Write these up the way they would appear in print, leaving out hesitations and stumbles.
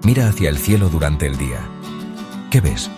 Mira hacia el cielo durante el día. ¿Qué ves?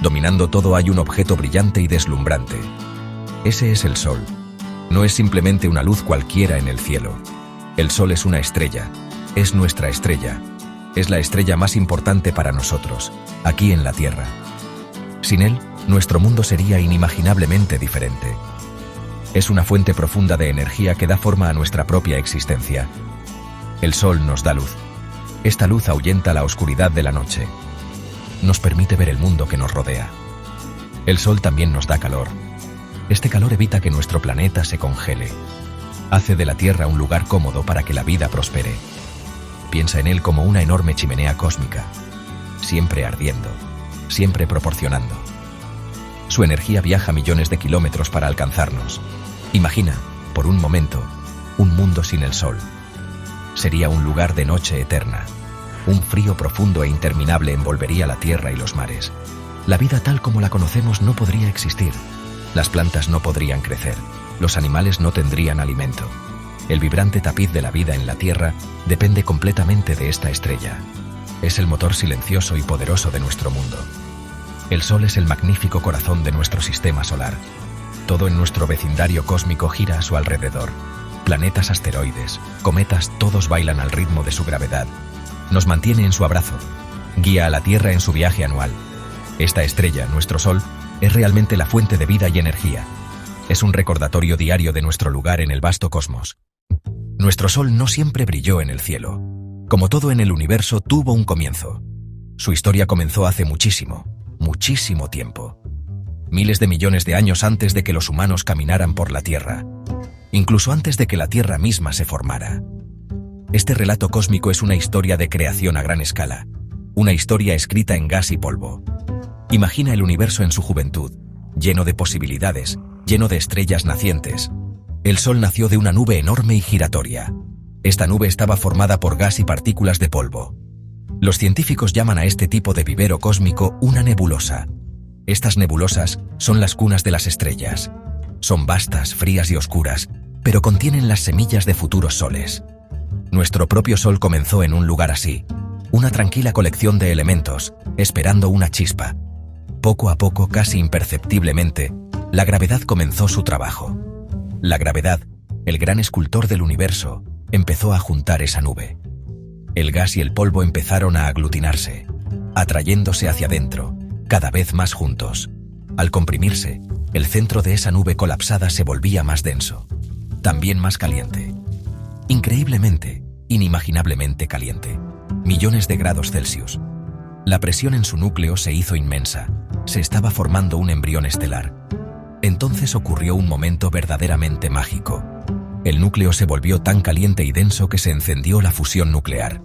Dominando todo hay un objeto brillante y deslumbrante. Ese es el sol. No es simplemente una luz cualquiera en el cielo. El sol es una estrella. Es nuestra estrella. Es la estrella más importante para nosotros, aquí en la Tierra. Sin él, nuestro mundo sería inimaginablemente diferente. Es una fuente profunda de energía que da forma a nuestra propia existencia. El sol nos da luz. Esta luz ahuyenta la oscuridad de la noche. Nos permite ver el mundo que nos rodea. El sol también nos da calor. Este calor evita que nuestro planeta se congele. Hace de la Tierra un lugar cómodo para que la vida prospere. Piensa en él como una enorme chimenea cósmica, siempre ardiendo, siempre proporcionando. Su energía viaja millones de kilómetros para alcanzarnos. Imagina, por un momento, un mundo sin el sol. Sería un lugar de noche eterna. Un frío profundo e interminable envolvería la tierra y los mares. La vida tal como la conocemos no podría existir. Las plantas no podrían crecer. Los animales no tendrían alimento. El vibrante tapiz de la vida en la Tierra depende completamente de esta estrella. Es el motor silencioso y poderoso de nuestro mundo. El Sol es el magnífico corazón de nuestro sistema solar. Todo en nuestro vecindario cósmico gira a su alrededor. Planetas, asteroides, cometas, todos bailan al ritmo de su gravedad. Nos mantiene en su abrazo. Guía a la Tierra en su viaje anual. Esta estrella, nuestro Sol, es realmente la fuente de vida y energía. Es un recordatorio diario de nuestro lugar en el vasto cosmos. Nuestro Sol no siempre brilló en el cielo. Como todo en el universo, tuvo un comienzo. Su historia comenzó hace muchísimo tiempo. Miles de millones de años antes de que los humanos caminaran por la Tierra. Incluso antes de que la Tierra misma se formara. Este relato cósmico es una historia de creación a gran escala. Una historia escrita en gas y polvo. Imagina el universo en su juventud, lleno de posibilidades, lleno de estrellas nacientes. El Sol nació de una nube enorme y giratoria. Esta nube estaba formada por gas y partículas de polvo. Los científicos llaman a este tipo de vivero cósmico una nebulosa. Estas nebulosas son las cunas de las estrellas. Son vastas, frías y oscuras, pero contienen las semillas de futuros soles. Nuestro propio Sol comenzó en un lugar así, una tranquila colección de elementos, esperando una chispa. Poco a poco, casi imperceptiblemente, la gravedad comenzó su trabajo. La gravedad, el gran escultor del universo, empezó a juntar esa nube. El gas y el polvo empezaron a aglutinarse, atrayéndose hacia adentro, cada vez más juntos. Al comprimirse, el centro de esa nube colapsada se volvía más denso, también más caliente. Increíblemente, inimaginablemente caliente. Millones de grados Celsius. La presión en su núcleo se hizo inmensa. Se estaba formando un embrión estelar. Entonces ocurrió un momento verdaderamente mágico. El núcleo se volvió tan caliente y denso que se encendió la fusión nuclear.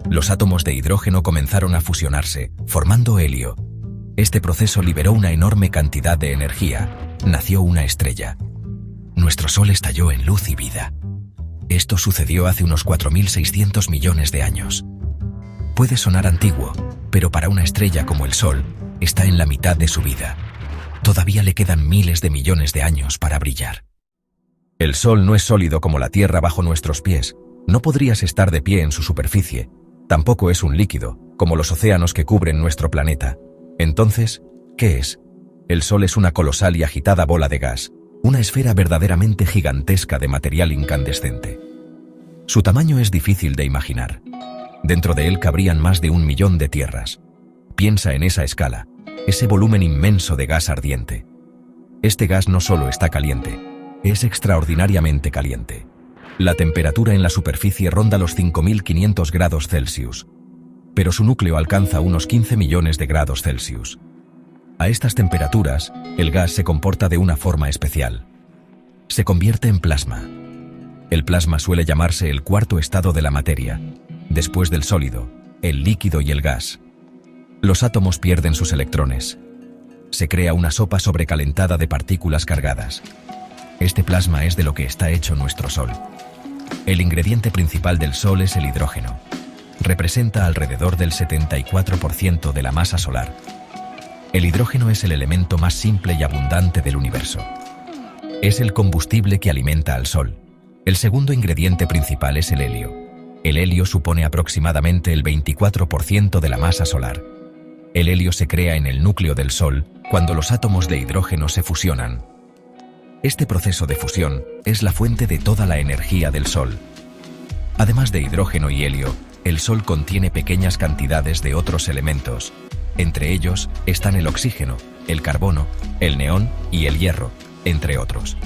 Los átomos de hidrógeno comenzaron a fusionarse, formando helio. Este proceso liberó una enorme cantidad de energía. Nació una estrella. Nuestro Sol estalló en luz y vida. Esto sucedió hace unos 4.600 millones de años. Puede sonar antiguo, pero para una estrella como el Sol, está en la mitad de su vida. Todavía le quedan miles de millones de años para brillar. El Sol no es sólido como la Tierra bajo nuestros pies. No podrías estar de pie en su superficie. Tampoco es un líquido, como los océanos que cubren nuestro planeta. Entonces, ¿qué es? El Sol es una colosal y agitada bola de gas, una esfera verdaderamente gigantesca de material incandescente. Su tamaño es difícil de imaginar. Dentro de él cabrían más de 1 millón de tierras. Piensa en esa escala, ese volumen inmenso de gas ardiente. Este gas no solo está caliente, es extraordinariamente caliente. La temperatura en la superficie ronda los 5.500 grados Celsius, pero su núcleo alcanza unos 15 millones de grados Celsius. A estas temperaturas, el gas se comporta de una forma especial. Se convierte en plasma. El plasma suele llamarse el cuarto estado de la materia, después del sólido, el líquido y el gas. Los átomos pierden sus electrones. Se crea una sopa sobrecalentada de partículas cargadas. Este plasma es de lo que está hecho nuestro Sol. El ingrediente principal del Sol es el hidrógeno. Representa alrededor del 74% de la masa solar. El hidrógeno es el elemento más simple y abundante del universo. Es el combustible que alimenta al Sol. El segundo ingrediente principal es el helio. El helio supone aproximadamente el 24% de la masa solar. El helio se crea en el núcleo del Sol cuando los átomos de hidrógeno se fusionan. Este proceso de fusión es la fuente de toda la energía del Sol. Además de hidrógeno y helio, el Sol contiene pequeñas cantidades de otros elementos. Entre ellos están el oxígeno, el carbono, el neón y el hierro, entre otros.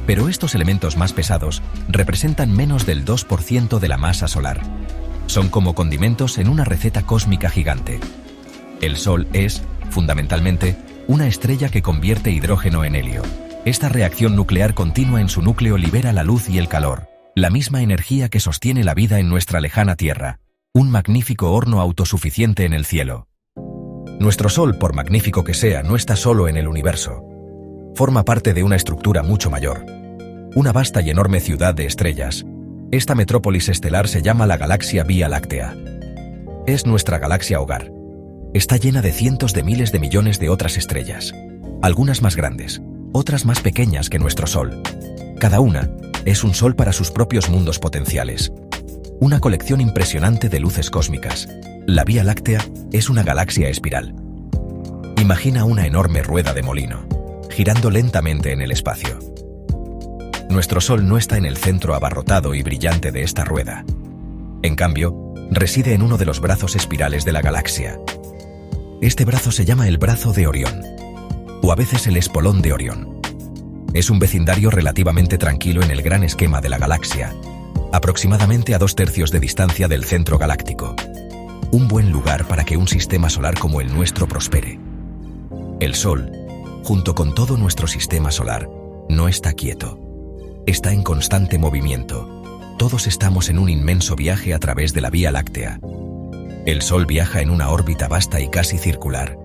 Pero estos elementos más pesados representan menos del 2% de la masa solar. Son como condimentos en una receta cósmica gigante. El Sol es, fundamentalmente, una estrella que convierte hidrógeno en helio. Esta reacción nuclear continua en su núcleo libera la luz y el calor, la misma energía que sostiene la vida en nuestra lejana Tierra, un magnífico horno autosuficiente en el cielo. Nuestro Sol, por magnífico que sea, no está solo en el universo. Forma parte de una estructura mucho mayor. Una vasta y enorme ciudad de estrellas. Esta metrópolis estelar se llama la galaxia Vía Láctea. Es nuestra galaxia hogar. Está llena de cientos de miles de millones de otras estrellas. Algunas más grandes, otras más pequeñas que nuestro Sol. Cada una es un sol para sus propios mundos potenciales. Una colección impresionante de luces cósmicas. La Vía Láctea es una galaxia espiral. Imagina una enorme rueda de molino, girando lentamente en el espacio. Nuestro Sol no está en el centro abarrotado y brillante de esta rueda. En cambio, reside en uno de los brazos espirales de la galaxia. Este brazo se llama el brazo de Orión, o a veces el espolón de Orión. Es un vecindario relativamente tranquilo en el gran esquema de la galaxia, aproximadamente a 2/3 de distancia del centro galáctico. Un buen lugar para que un sistema solar como el nuestro prospere. El Sol, junto con todo nuestro sistema solar, no está quieto. Está en constante movimiento. Todos estamos en un inmenso viaje a través de la Vía Láctea. El Sol viaja en una órbita vasta y casi circular,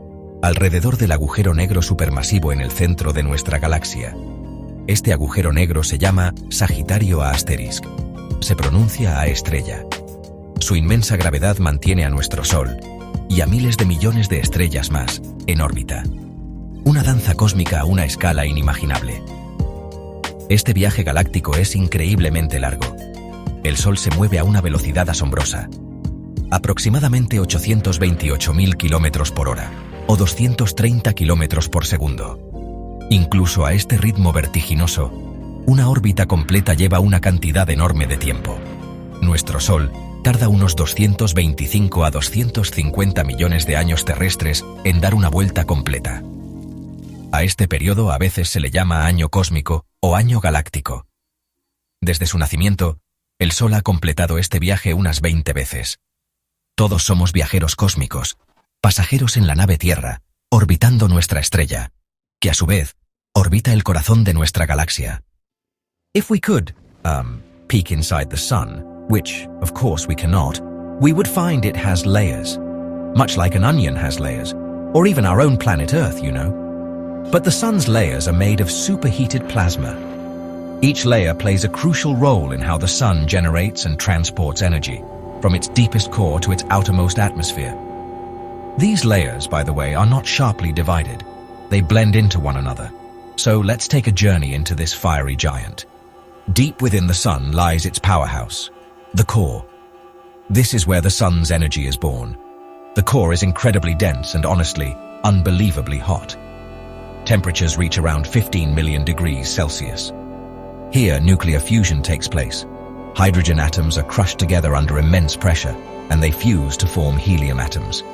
alrededor del agujero negro supermasivo en el centro de nuestra galaxia. Este agujero negro se llama Sagitario A*. Se pronuncia A estrella. Su inmensa gravedad mantiene a nuestro Sol, y a miles de millones de estrellas más, en órbita. Una danza cósmica a una escala inimaginable. Este viaje galáctico es increíblemente largo. El Sol se mueve a una velocidad asombrosa. Aproximadamente 828.000 kilómetros por hora, o 230 kilómetros por segundo. Incluso a este ritmo vertiginoso, una órbita completa lleva una cantidad enorme de tiempo. Nuestro Sol tarda unos 225 a 250 millones de años terrestres en dar una vuelta completa. A este periodo a veces se le llama año cósmico o año galáctico. Desde su nacimiento, el Sol ha completado este viaje unas 20 veces. Todos somos viajeros cósmicos, pasajeros en la nave Tierra, orbitando nuestra estrella, que a su vez orbita el corazón de nuestra galaxia. If we could, peek inside the sun, which, of course, we cannot, we would find it has layers, much like an onion has layers, or even our own planet Earth, you know. But the sun's layers are made of superheated plasma. Each layer plays a crucial role in how the sun generates and transports energy, from its deepest core to its outermost atmosphere. These layers, by the way, are not sharply divided. They blend into one another. So let's take a journey into this fiery giant. Deep within the sun lies its powerhouse, the core. This is where the sun's energy is born. The core is incredibly dense and honestly, unbelievably hot. Temperatures reach around 15 million degrees Celsius. Here, nuclear fusion takes place. Hydrogen atoms are crushed together under immense pressure, and they fuse to form helium atoms.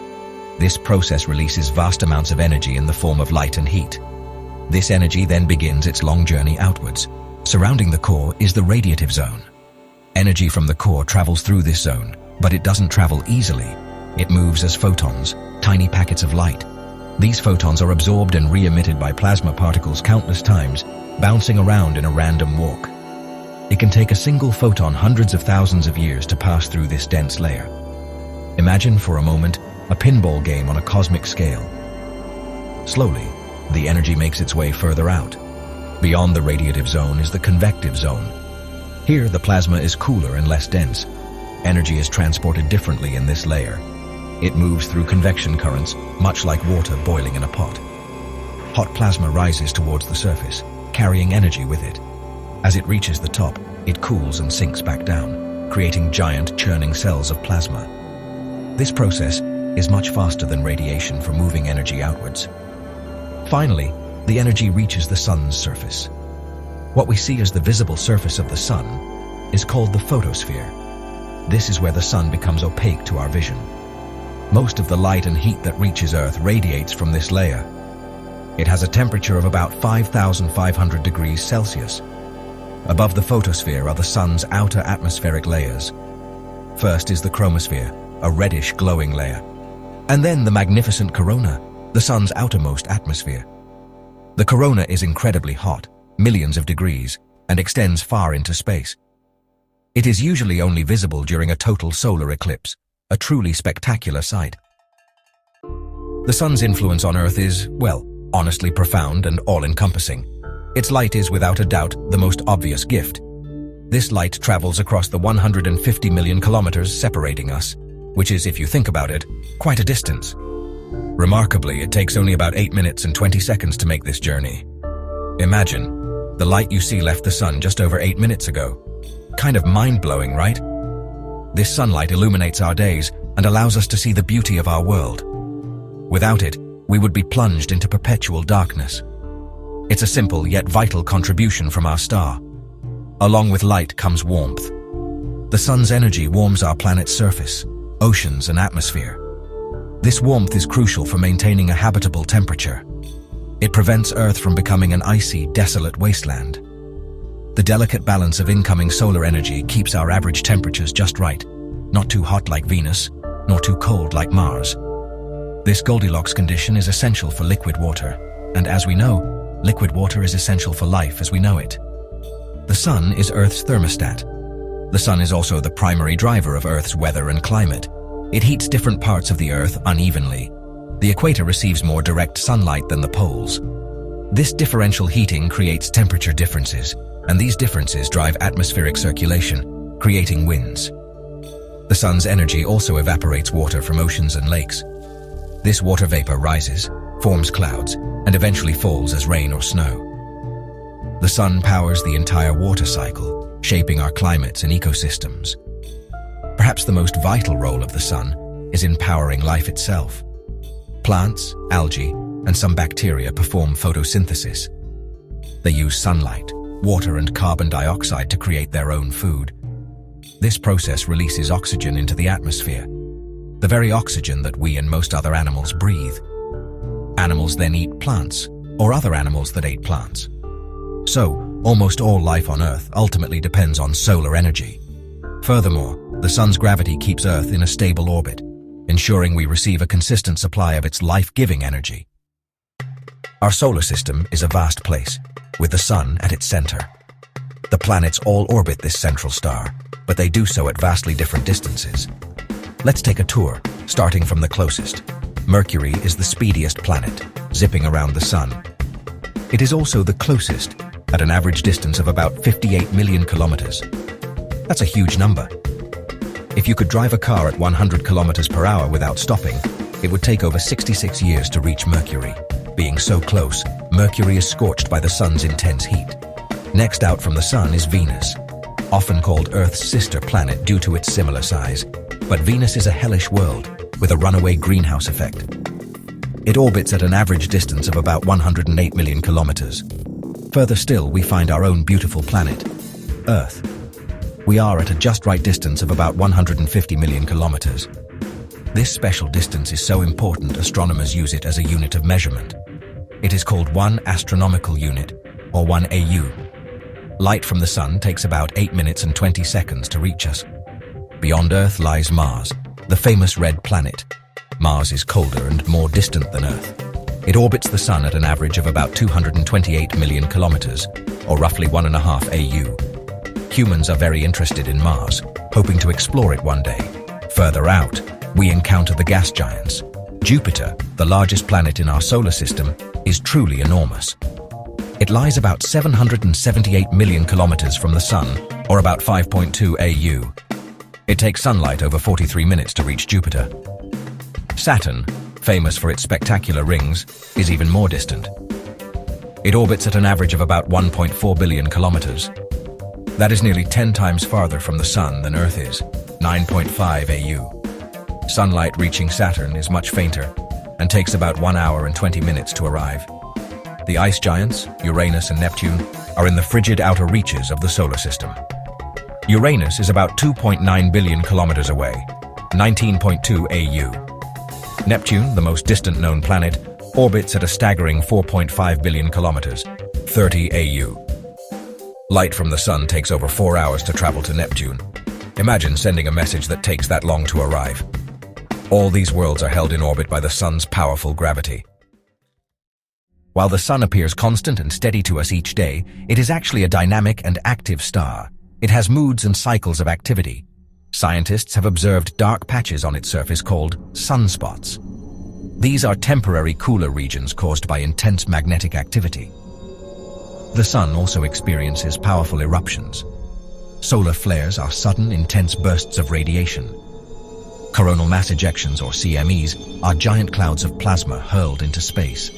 This process releases vast amounts of energy in the form of light and heat. This energy then begins its long journey outwards. Surrounding the core is the radiative zone. Energy from the core travels through this zone, but it doesn't travel easily. It moves as photons, tiny packets of light. These photons are absorbed and re-emitted by plasma particles countless times, bouncing around in a random walk. It can take a single photon hundreds of thousands of years to pass through this dense layer. Imagine for a moment a pinball game on a cosmic scale. Slowly, the energy makes its way further out. Beyond the radiative zone is the convective zone. Here, the plasma is cooler and less dense. Energy is transported differently in this layer. It moves through convection currents, much like water boiling in a pot. Hot plasma rises towards the surface, carrying energy with it. As it reaches the top, it cools and sinks back down. creating giant churning cells of plasma. This process is much faster than radiation for moving energy outwards. Finally, the energy reaches the sun's surface. What we see as the visible surface of the sun is called the photosphere. This is where the sun becomes opaque to our vision. Most of the light and heat that reaches Earth radiates from this layer. It has a temperature of about 5,500 degrees Celsius. Above the photosphere are the sun's outer atmospheric layers. First is the chromosphere, a reddish glowing layer. And then the magnificent corona, the sun's outermost atmosphere. The corona is incredibly hot, millions of degrees, and extends far into space. It is usually only visible during a total solar eclipse, a truly spectacular sight. The sun's influence on Earth is, well, honestly profound and all-encompassing. Its light is without a doubt the most obvious gift. This light travels across the 150 million kilometers separating us, which is, if you think about it, quite a distance. Remarkably, it takes only about 8 minutes and 20 seconds to make this journey. Imagine, the light you see left the sun just over 8 minutes ago. Kind of mind-blowing, right? This sunlight illuminates our days and allows us to see the beauty of our world. Without it, we would be plunged into perpetual darkness. It's a simple yet vital contribution from our star. Along with light comes warmth. The sun's energy warms our planet's surface, oceans and atmosphere. This warmth is crucial for maintaining a habitable temperature. It prevents Earth from becoming an icy, desolate wasteland. The delicate balance of incoming solar energy keeps our average temperatures just right, not too hot like Venus, nor too cold like Mars. This Goldilocks condition is essential for liquid water, and as we know, liquid water is essential for life as we know it. The sun is Earth's thermostat. The sun is also the primary driver of Earth's weather and climate. It heats different parts of the Earth unevenly. The equator receives more direct sunlight than the poles. This differential heating creates temperature differences, and these differences drive atmospheric circulation, creating winds. The sun's energy also evaporates water from oceans and lakes. This water vapor rises, forms clouds, and eventually falls as rain or snow. The sun powers the entire water cycle, shaping our climates and ecosystems. Perhaps the most vital role of the sun is in powering life itself. Plants, algae, and some bacteria perform photosynthesis. They use sunlight, water, and carbon dioxide to create their own food. This process releases oxygen into the atmosphere, the very oxygen that we and most other animals breathe. Animals then eat plants, or other animals that ate plants. So, almost all life on Earth ultimately depends on solar energy. Furthermore, the sun's gravity keeps Earth in a stable orbit, ensuring we receive a consistent supply of its life-giving energy. Our solar system is a vast place, with the sun at its center. The planets all orbit this central star, but they do so at vastly different distances. Let's take a tour, starting from the closest. Mercury is the speediest planet, zipping around the sun. It is also the closest, at an average distance of about 58 million kilometers. That's a huge number. If you could drive a car at 100 kilometers per hour without stopping, it would take over 66 years to reach Mercury. Being so close, Mercury is scorched by the sun's intense heat. Next out from the sun is Venus, often called Earth's sister planet due to its similar size. But Venus is a hellish world, with a runaway greenhouse effect. It orbits at an average distance of about 108 million kilometers. Further still, we find our own beautiful planet, Earth. We are at a just right distance of about 150 million kilometers. This special distance is so important, astronomers use it as a unit of measurement. It is called 1 astronomical unit, or 1 AU. Light from the sun takes about 8 minutes and 20 seconds to reach us. Beyond Earth lies Mars, the famous red planet. Mars is colder and more distant than Earth. It orbits the sun at an average of about 228 million kilometers, or roughly 1.5 AU. Humans are very interested in Mars, hoping to explore it one day. Further out, we encounter the gas giants. Jupiter, the largest planet in our solar system, is truly enormous. It lies about 778 million kilometers from the sun, or about 5.2 AU. It takes sunlight over 43 minutes to reach Jupiter. Saturn, famous for its spectacular rings, is even more distant. It orbits at an average of about 1.4 billion kilometers. That is nearly 10 times farther from the Sun than Earth is, 9.5 AU. Sunlight reaching Saturn is much fainter and takes about 1 hour and 20 minutes to arrive. The ice giants, Uranus and Neptune, are in the frigid outer reaches of the solar system. Uranus is about 2.9 billion kilometers away, 19.2 AU. Neptune, the most distant known planet, orbits at a staggering 4.5 billion kilometers, 30 AU. Light from the Sun takes over 4 hours to travel to Neptune. Imagine sending a message that takes that long to arrive. All these worlds are held in orbit by the Sun's powerful gravity. While the Sun appears constant and steady to us each day, it is actually a dynamic and active star. It has moods and cycles of activity. Scientists have observed dark patches on its surface called sunspots. These are temporary cooler regions caused by intense magnetic activity. The Sun also experiences powerful eruptions. Solar flares are sudden, intense bursts of radiation. Coronal mass ejections, or CMEs, are giant clouds of plasma hurled into space.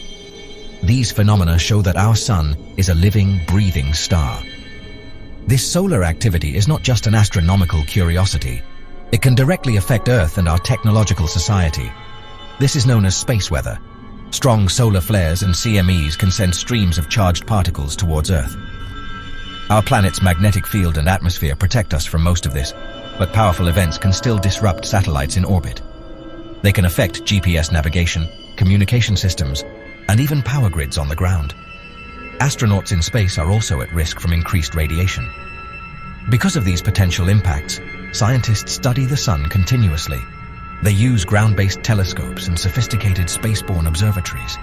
These phenomena show that our Sun is a living, breathing star. This solar activity is not just an astronomical curiosity. It can directly affect Earth and our technological society. This is known as space weather. Strong solar flares and CMEs can send streams of charged particles towards Earth. Our planet's magnetic field and atmosphere protect us from most of this, but powerful events can still disrupt satellites in orbit. They can affect GPS navigation, communication systems, and even power grids on the ground. Astronauts in space are also at risk from increased radiation. Because of these potential impacts, scientists study the Sun continuously. They use ground-based telescopes and sophisticated spaceborne observatories.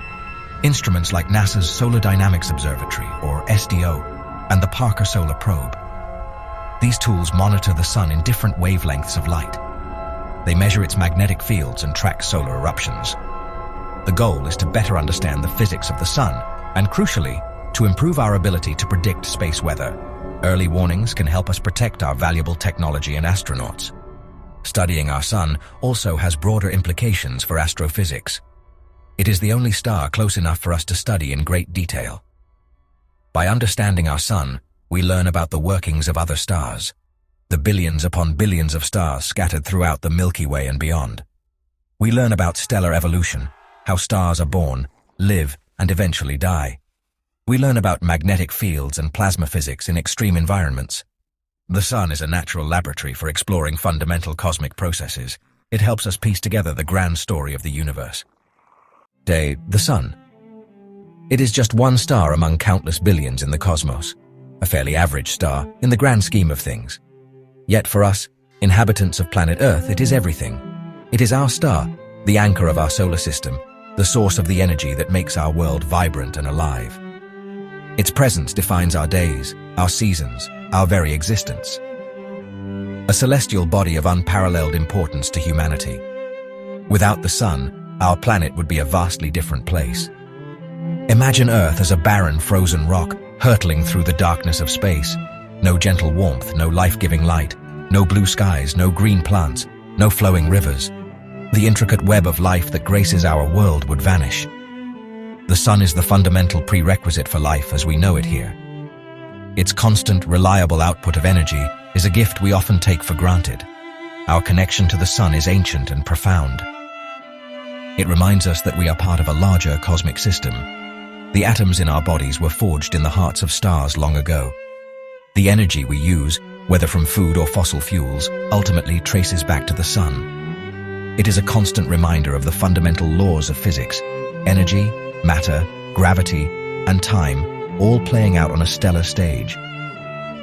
Instruments like NASA's Solar Dynamics Observatory, or SDO, and the Parker Solar Probe. These tools monitor the Sun in different wavelengths of light. They measure its magnetic fields and track solar eruptions. The goal is to better understand the physics of the Sun and, crucially, to improve our ability to predict space weather. Early warnings can help us protect our valuable technology and astronauts. Studying our Sun also has broader implications for astrophysics. It is the only star close enough for us to study in great detail. By understanding our Sun, we learn about the workings of other stars, the billions upon billions of stars scattered throughout the Milky Way and beyond. We learn about stellar evolution, how stars are born, live, and eventually die. We learn about magnetic fields and plasma physics in extreme environments. The Sun is a natural laboratory for exploring fundamental cosmic processes. It helps us piece together the grand story of the universe. The Sun. It is just one star among countless billions in the cosmos, a fairly average star in the grand scheme of things. Yet for us, inhabitants of planet Earth, it is everything. It is our star, the anchor of our solar system, the source of the energy that makes our world vibrant and alive. Its presence defines our days, our seasons, our very existence. A celestial body of unparalleled importance to humanity. Without the Sun, our planet would be a vastly different place. Imagine Earth as a barren, frozen rock, hurtling through the darkness of space. No gentle warmth, no life-giving light, no blue skies, no green plants, no flowing rivers. The intricate web of life that graces our world would vanish. The Sun is the fundamental prerequisite for life as we know it here. Its constant, reliable output of energy is a gift we often take for granted. Our connection to the Sun is ancient and profound. It reminds us that we are part of a larger cosmic system. The atoms in our bodies were forged in the hearts of stars long ago. The energy we use, whether from food or fossil fuels, ultimately traces back to the Sun. It is a constant reminder of the fundamental laws of physics: energy, matter, gravity, and time, all playing out on a stellar stage.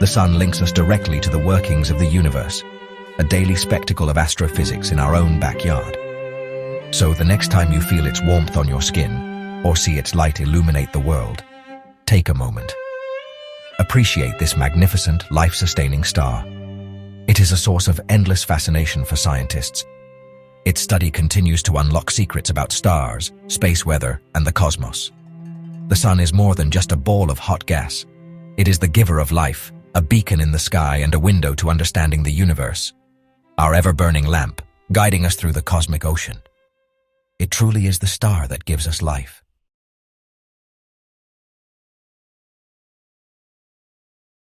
The Sun links us directly to the workings of the universe, a daily spectacle of astrophysics in our own backyard. So the next time you feel its warmth on your skin, or see its light illuminate the world, take a moment. Appreciate this magnificent, life-sustaining star. It is a source of endless fascination for scientists. Its study continues to unlock secrets about stars, space weather, and the cosmos. The Sun is more than just a ball of hot gas. It is the giver of life, a beacon in the sky and a window to understanding the universe. Our ever-burning lamp, guiding us through the cosmic ocean. It truly is the star that gives us life.